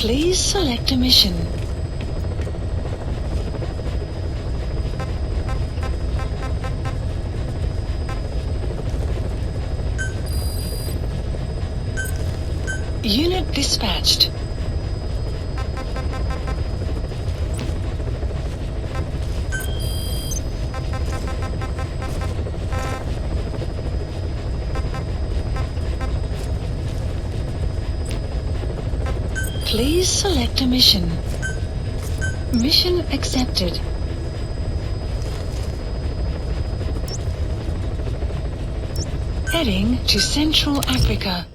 Please select a mission. Unit dispatched. Please select a mission. Mission accepted. Heading to Central Africa.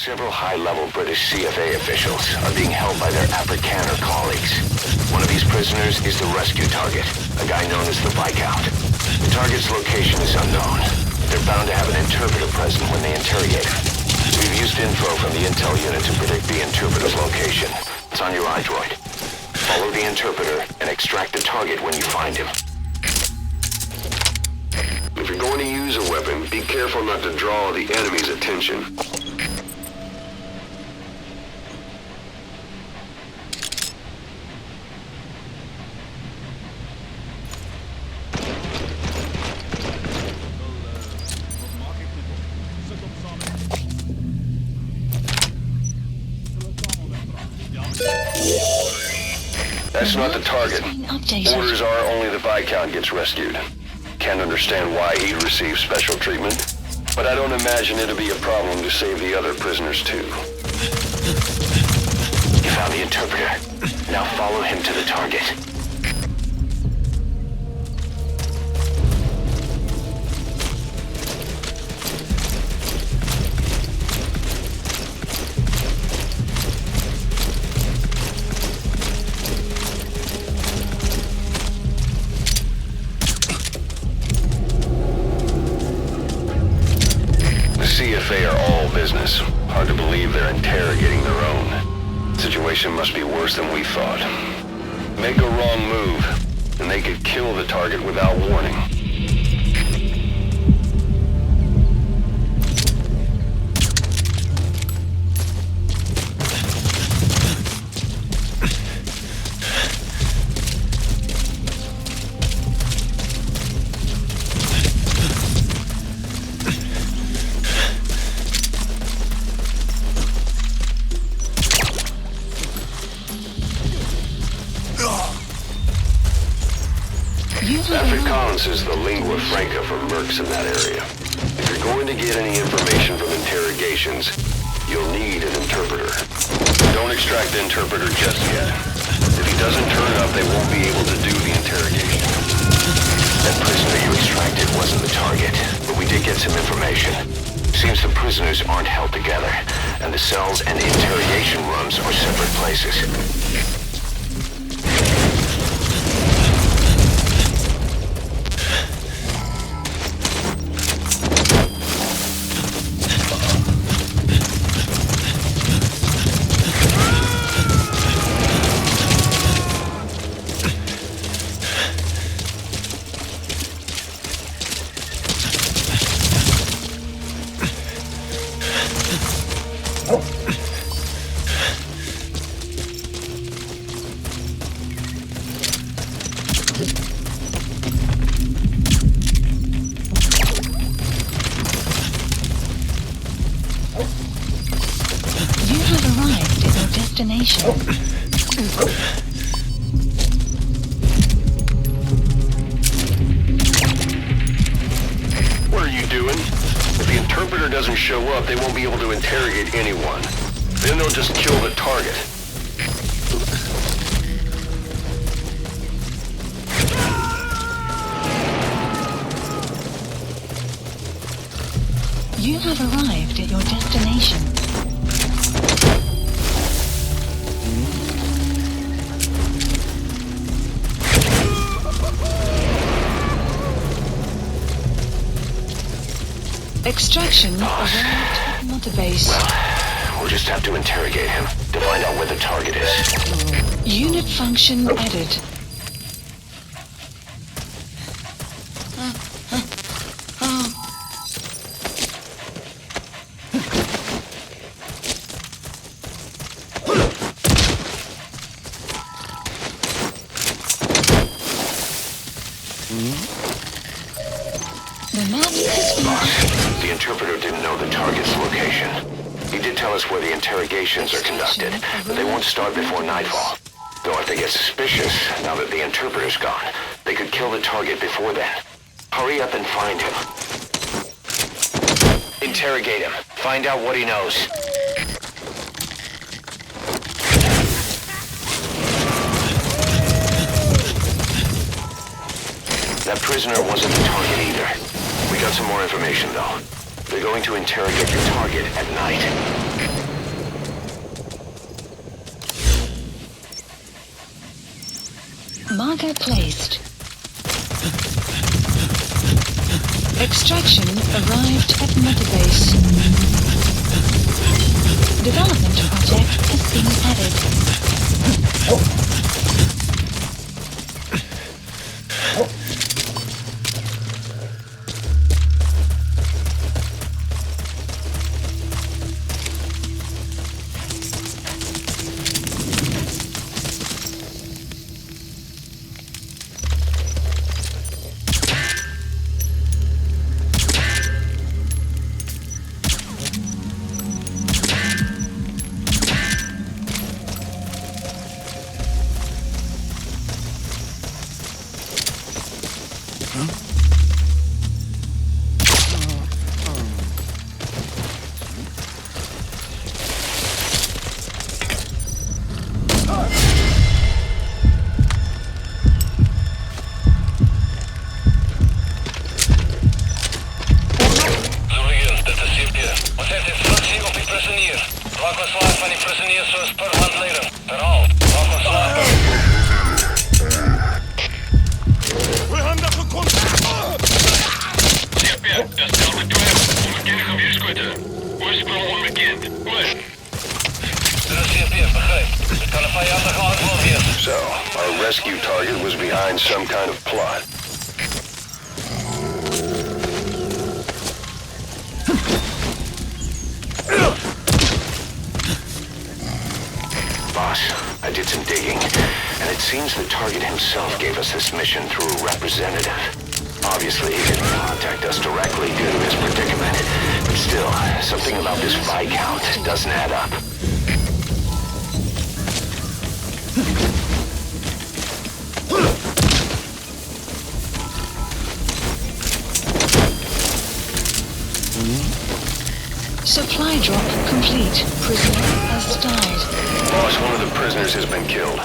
Several high-level British CFA officials are being held by their Afrikaner colleagues. One of these prisoners is the rescue target, a guy known as the Viscount. The target's location is unknown. They're bound to have an interpreter present when they interrogate him. We've used info from the intel unit to predict the interpreter's location. It's on your iDroid. Follow the interpreter and extract the target when you find him. If you're going to use a weapon, be careful not to draw the enemy's attention. That's not the target. Orders are only the Viscount gets rescued. Can't understand why he'd receive special treatment, but I don't imagine it'll be a problem to save the other prisoners too. You found the interpreter. Now follow him to the target. CFA are all business. Hard to believe they're interrogating their own. Situation must be worse than we thought. Make a wrong move, and they could kill the target without warning. Afrikaans is the lingua franca for mercs in that area. If you're going to get any information from interrogations, you'll need an interpreter. Don't extract the interpreter just yet. If he doesn't turn up, they won't be able to do the interrogation. That prisoner you extracted wasn't the target, but we did get some information. Seems the prisoners aren't held together, and the cells and interrogation rooms are separate places. What are you doing? If the interpreter doesn't show up, they won't be able to interrogate anyone. Then they'll just kill the target. You have arrived at your destination. Extraction arrived at Mother Base. We'll just have to interrogate him to find out where the target is. Unit function added. The map has been... The interpreter didn't know the target's location. He did tell us where the interrogations are conducted, but they won't start before nightfall. Though if they get suspicious, now that the interpreter's gone, they could kill the target before then. Hurry up and find him. Interrogate him. Find out what he knows. That prisoner wasn't the target either. We got some more information, though. They're going to interrogate the target at night. Marker placed. Extraction arrived at Mother Base. Development project has been added. So, our rescue target was behind some kind of plot. Boss, I did some digging, and it seems the target himself gave us this mission through a representative. Obviously, he didn't contact us directly due to his predicament, but still, something about this Viscount doesn't add up. Supply drop complete. Prisoner has died. Boss, one of the prisoners has been killed.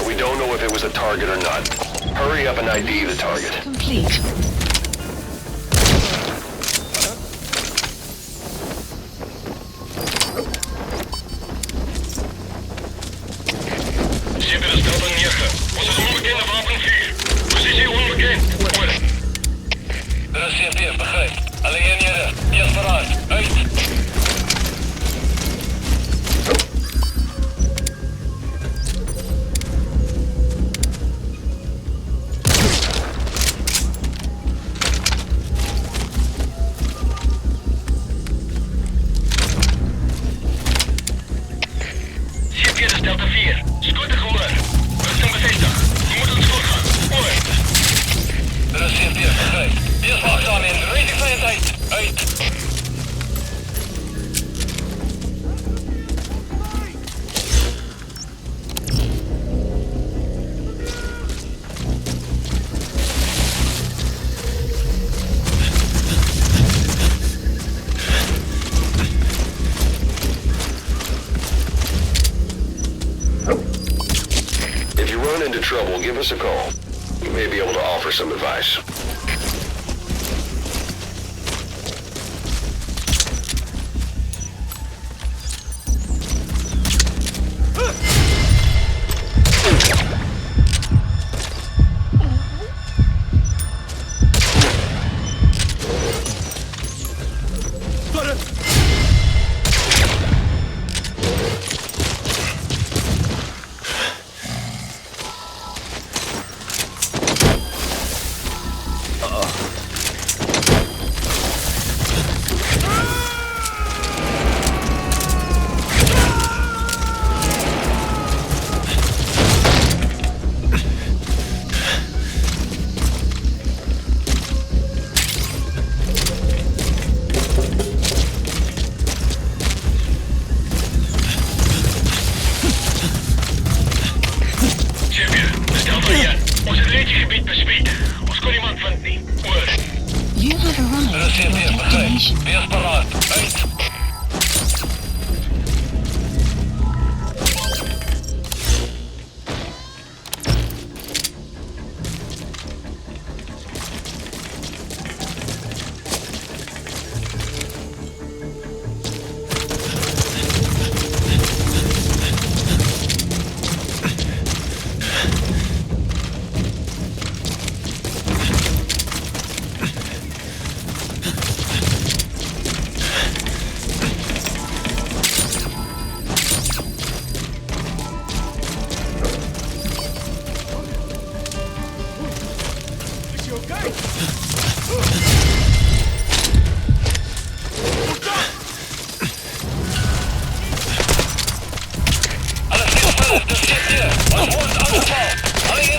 We don't know if it was the target or not. Hurry up and ID the target. Complete. Trouble, give us a call. We may be able to offer some advice. activation. Wees paraat. Uit.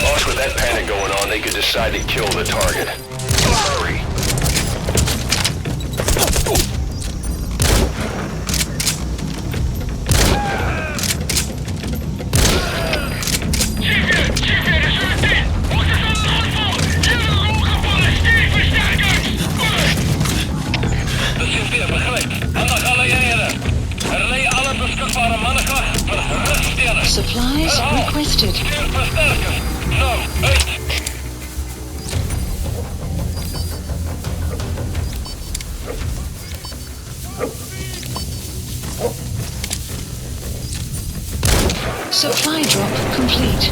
Boss, with that panic going on, they could decide to kill the target. Hurry. De civiel begrijpt. Aandacht alle jaren. Relay alle beschikbare mannenkracht voor geruststellen. Supplies requested. Stuur versterkers. Zo, uit. Supply drop complete.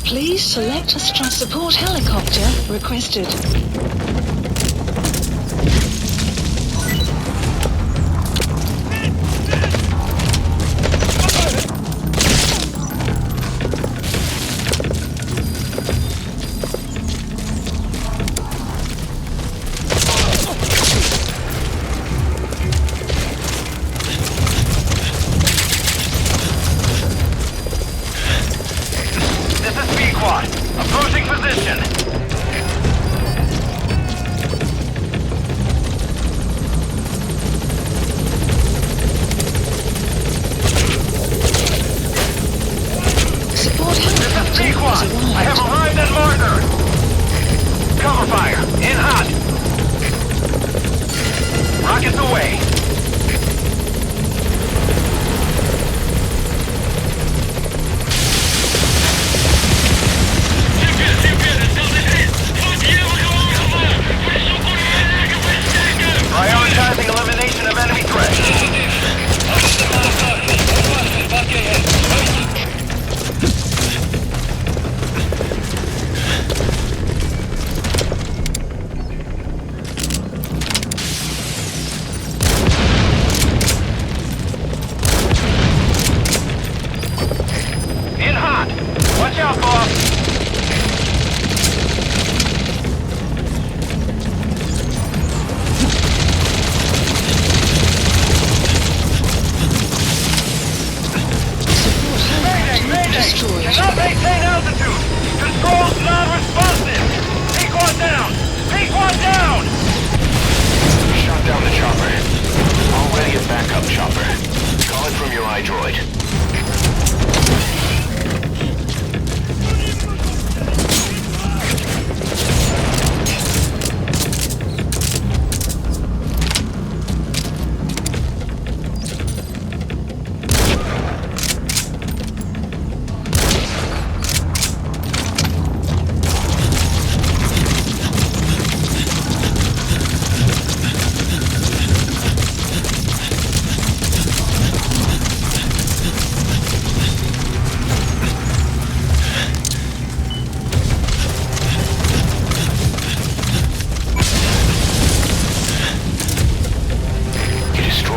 Please select a support helicopter requested. Approaching position. Support helicopter has I have arrived. arrived at marker. Cover fire. In hot. Rockets away. Prioritizing elimination of enemy threats. In hot. Watch out, boss. Destroyed. Cannot maintain altitude. Controls non-responsive. Take one down. Take one down. Shot down the chopper. Already a backup chopper. Call it from your iDroid.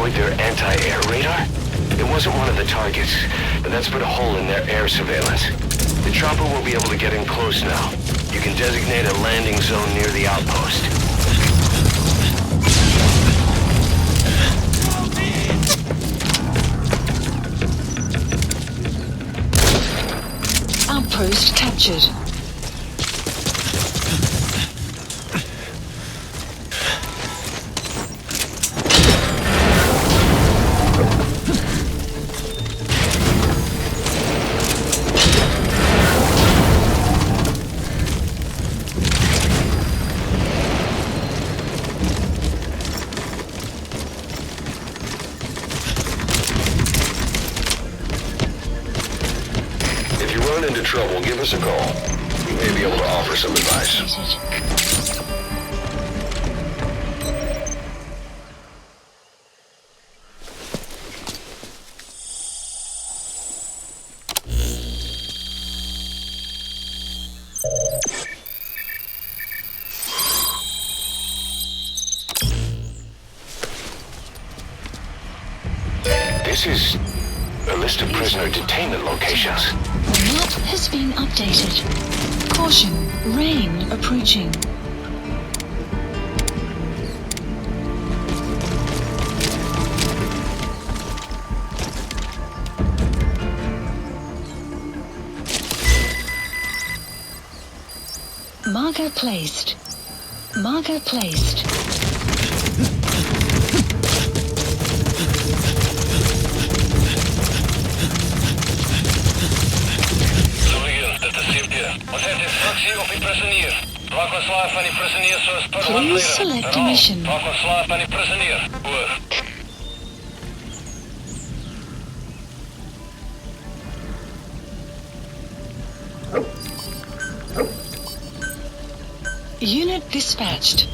Their anti-air radar? It wasn't one of the targets, but that's put a hole in their air surveillance. The chopper will be able to get in close now. You can designate a landing zone near the outpost. Outpost captured. trouble, give us a call. We may be able to offer some advice. This is a list of prisoner detainment locations. The map has been updated. Caution, rain approaching. Marker placed. Marker placed. Please select a mission. Unit dispatched.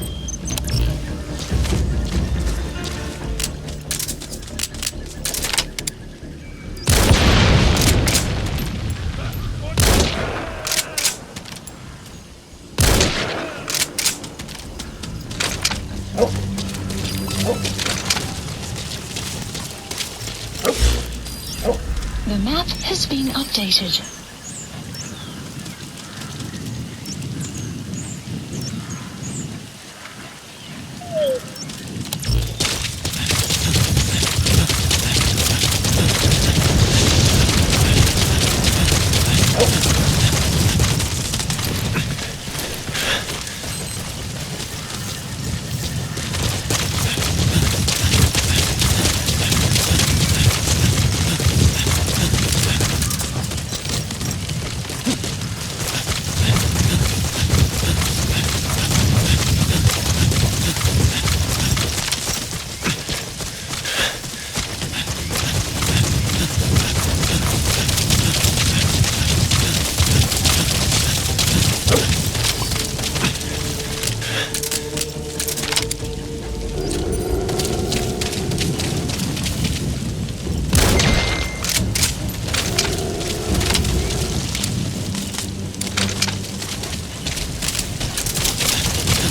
The map has been updated.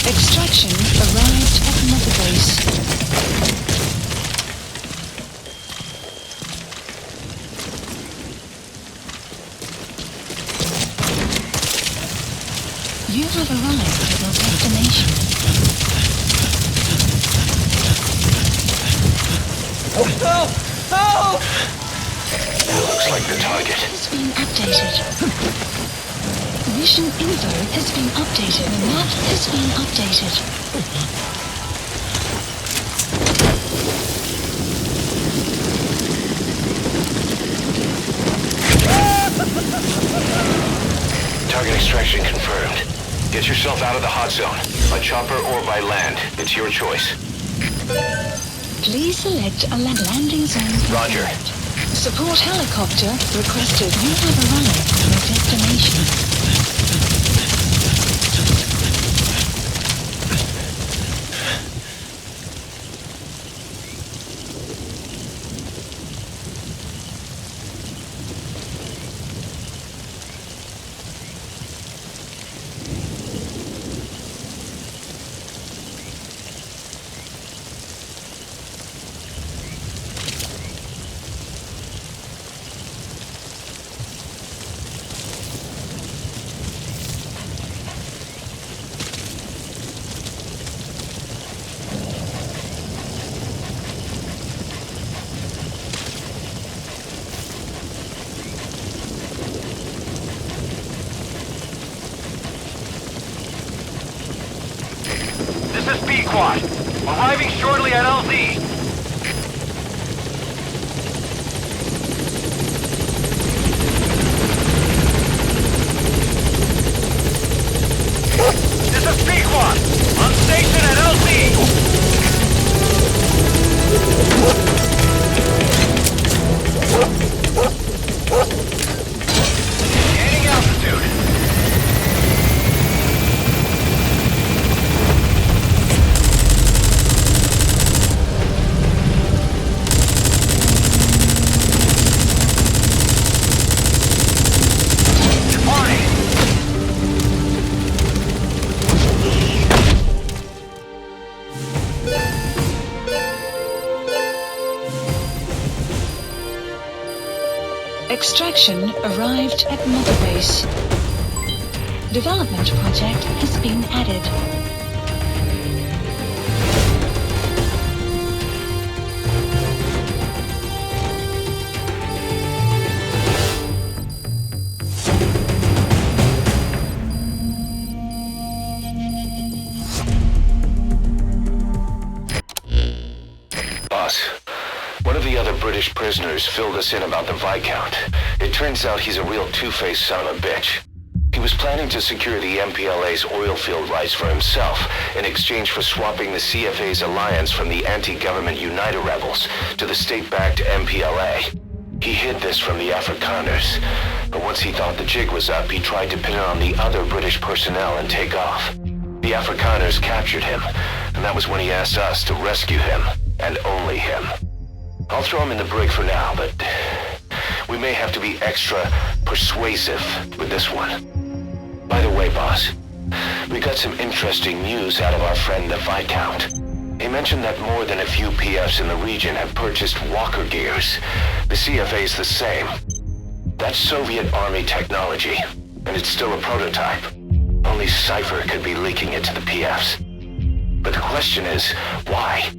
Extraction arrived at Mother Base. You have arrived at your destination. That looks like the target. Has been updated. Mission info has been updated. The map has been updated. Target extraction confirmed. Get yourself out of the hot zone. By chopper or by land. It's your choice. Please select a landing zone. Roger. Support helicopter requested. You have arrived at your destination. This is B-Quad. Arriving shortly at LZ. This is B-Quad. On station at LZ. Heading out. Extraction arrived at Mother Base. Development project has been added. Boss, one of the other British prisoners filled us in about the Viscount. It turns out he's a real two-faced son of a bitch. He was planning to secure the MPLA's oil field rights for himself in exchange for swapping the CFA's alliance from the anti-government United rebels to the state-backed MPLA. He hid this from the Afrikaners, but once he thought the jig was up, he tried to pin it on the other British personnel and take off. The Afrikaners captured him, and that was when he asked us to rescue him, and only him. I'll throw him in the brig for now, but we may have to be extra persuasive with this one. By the way, boss, we got some interesting news out of our friend the Viscount. He mentioned that more than a few PFs in the region have purchased walker gears. The CFA's the same. That's Soviet Army technology, and it's still a prototype. Only Cypher could be leaking it to the PFs. But the question is, why?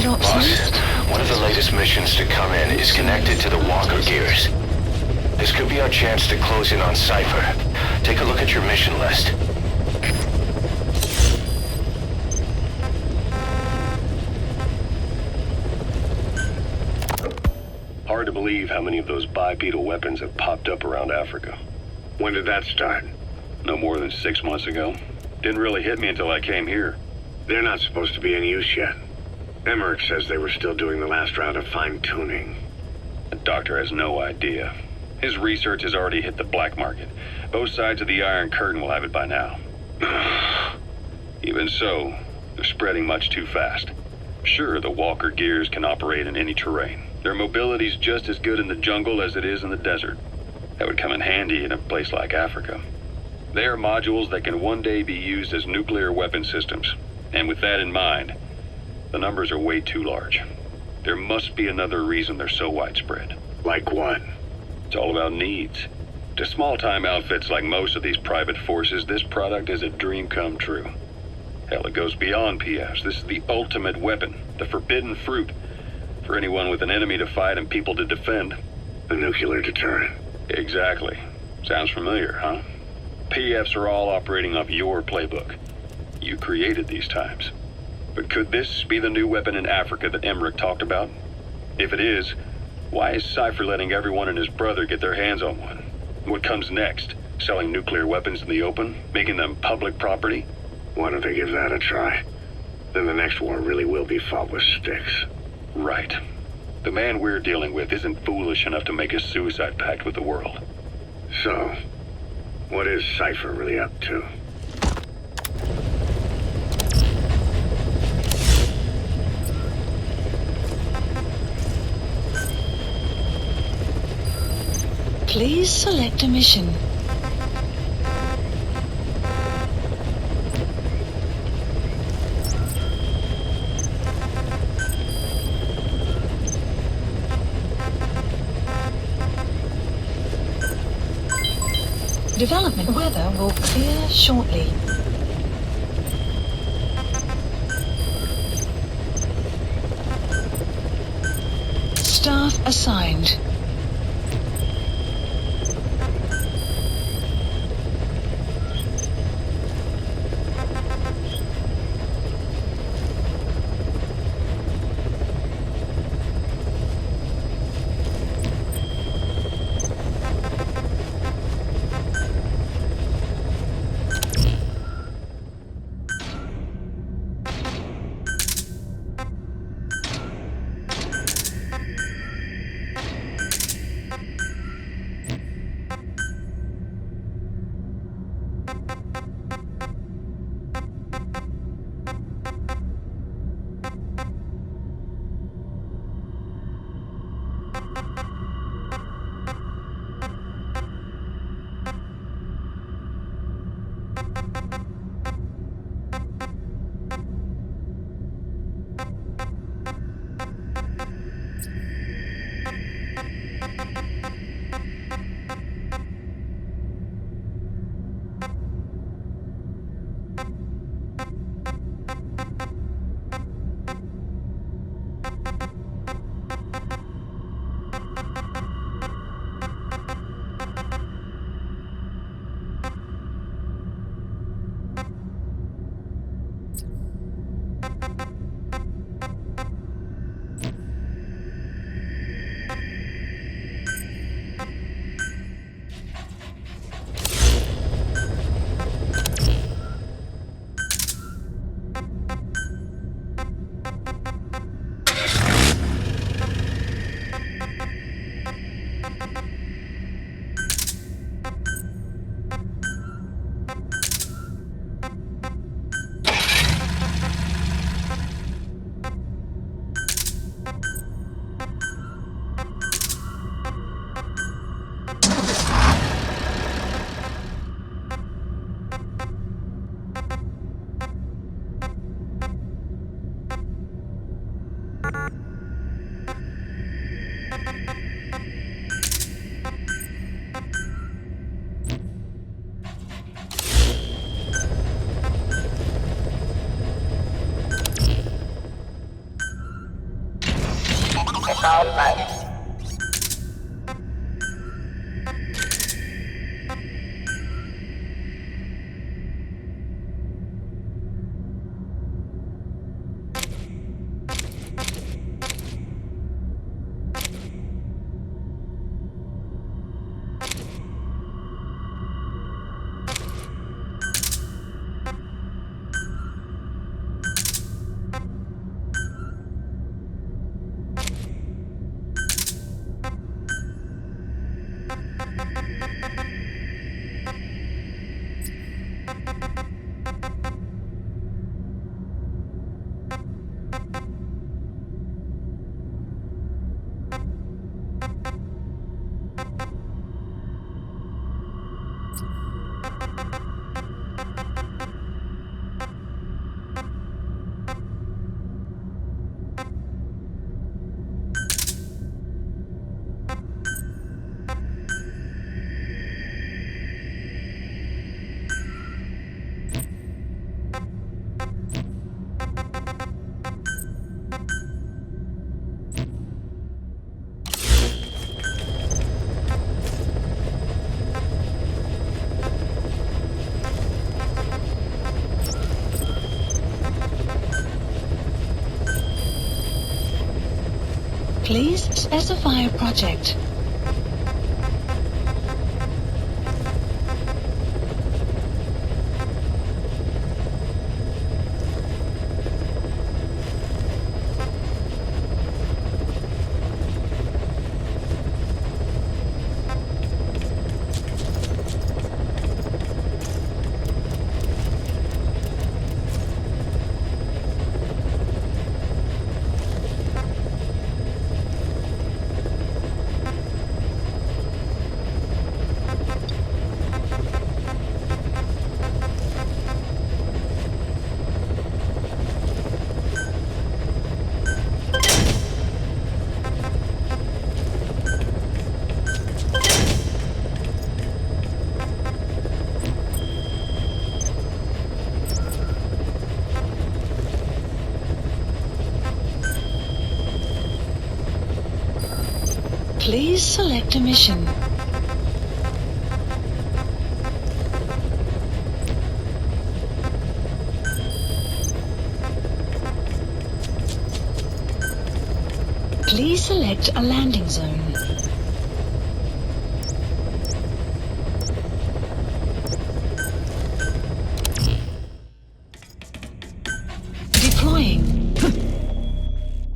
Boss, one of the latest missions to come in is connected to the walker gears. This could be our chance to close in on Cypher. Take a look at your mission list. Hard to believe how many of those bipedal weapons have popped up around Africa. When did that start? No more than 6 months ago. Didn't really hit me until I came here. They're not supposed to be in use yet. Emmerich says they were still doing the last round of fine-tuning. The doctor has no idea. His research has already hit the black market. Both sides of the Iron Curtain will have it by now. Even so, they're spreading much too fast. Sure, the walker gears can operate in any terrain. Their mobility's just as good in the jungle as it is in the desert. That would come in handy in a place like Africa. They are modules that can one day be used as nuclear weapon systems. And with that in mind, the numbers are way too large. There must be another reason they're so widespread. Like what? It's all about needs. To small-time outfits like most of these private forces, this product is a dream come true. Hell, it goes beyond PFs. This is the ultimate weapon, the forbidden fruit, for anyone with an enemy to fight and people to defend. A nuclear deterrent. Exactly. Sounds familiar, huh? PFs are all operating off your playbook. You created these times. But could this be the new weapon in Africa that Emmerich talked about? If it is, why is Cypher letting everyone and his brother get their hands on one? What comes next? Selling nuclear weapons in the open? Making them public property? Why don't they give that a try? Then the next war really will be fought with sticks. Right. The man we're dealing with isn't foolish enough to make a suicide pact with the world. So, what is Cypher really up to? Please select a mission. Development weather will clear shortly. Staff assigned. Please specify a project. Please select a mission. Please select a landing zone. Deploying.